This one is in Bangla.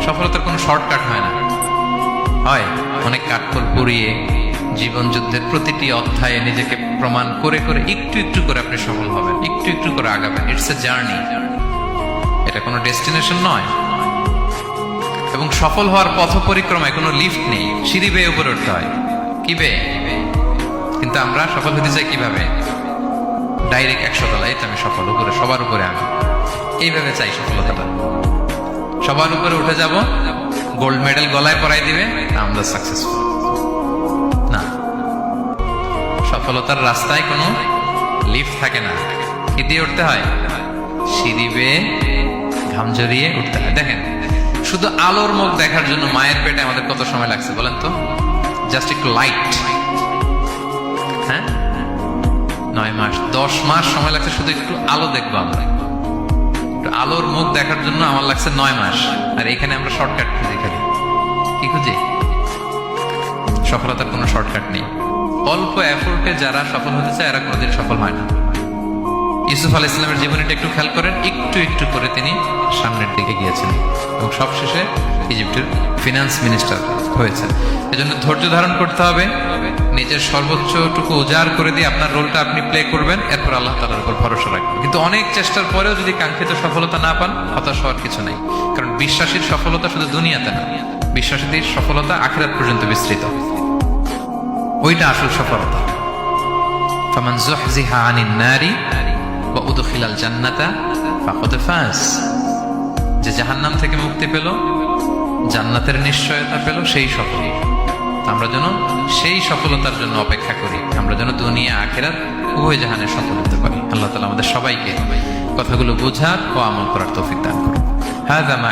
সফলতার কোনো শর্টকাট হয় না, হয় অনেক কাঠখড় পুড়িয়ে জীবন যুদ্ধের প্রতিটি অধ্যায়ে নিজেকে প্রমাণ করে করে একটু একটু করে আপনি সফল হবেন, একটু একটু করে আগাবেন। ইটস এ জার্নি, এটা কোনো ডেস্টিনেশন নয়। এবং সফল হওয়ার পথ পরিক্রমায় কোনো লিফট নেই, সিঁড়ি বেয়ে উপরে উঠতে হয়। কি বেয়ে? কিন্তু আমরা সফল হতে চাই কিভাবে? ডাইরেক্ট 100 তলায় তো আমি সফল, উপরে সবার উপরে আমি, এইভাবে চাই সফলতাটা। সবার উপরে উঠে যাব, গোল্ড মেডেল গলায় পরাই দিবে, আমরা সাকসেসফুল না। সফলতার রাস্তায় কোনো লিফট থাকে না। কি দিয়ে উঠতে হয়? সিঁড়ি বেয়ে ঘাম জড়িয়ে উঠতে হয়। দেখেন, শুধু আলোর মুখ দেখার জন্য মায়ের পেটে আমাদের কত সময় লাগছে বলেন তো? জাস্ট একটু লাইট, হ্যাঁ, 9 মাস 10 মাস সময় লাগছে শুধু একটু আলো দেখবো আমরা। একটু আলোর মুখ দেখার জন্য আমার লাগছে 9 মাস। আর এখানে আমরা শর্টকাট খুঁজি, খালি কি খুঁজি? সফলতার কোনো শর্টকাট নেই। অল্প এফোর্টে যারা সফল হতে চায় এরা কোনোদিন সফল হয় না। ইউসুফ আলাইহিস সালামের জীবনীটা একটু খেয়াল করেন, একটু একটু করে তিনি সামনের দিকে গিয়েছেন এবং সবশেষে ইজিপ্টের ফিনান্স মিনিস্টার হয়েছে। এজন্য ধৈর্য ধারণ করতে হবে, নিজের সর্বোচ্চটুকু উজাড় করে দিয়ে আপনার রোলটা আপনি প্লে করবেন, এরপর আল্লাহ তাআলার উপর ভরসা রাখবেন। কিন্তু অনেক চেষ্টার পরেও যদি কাঙ্ক্ষিত সফলতা না পান, হতাশ হওয়ার কিছু নাই। কারণ বিশ্বাসীর সফলতা শুধু দুনিয়াতে না, বিশ্বাসীদের সফলতা আখিরাত পর্যন্ত বিস্তৃত। ওইটা আসল সফলতা। ফামান যুহজিহা আনিন নারি ওয়া উদখিলাল জান্নাতা ফাকাদ ফাজ। যে জাহান্নাম থেকে মুক্তি পেল, জান্নাতের নিশ্চয়তা পেল, সেই সফল। আমরা যেন সেই সফলতার জন্য অপেক্ষা করি, আমরা যেন দুনিয়া আখিরাত উভয় জাহানে সফল হতে পারি। আল্লাহ তাআলা আমাদের সবাইকে কথাগুলো বোঝার ও আমল করার তৌফিক দান করুন। হাযা মা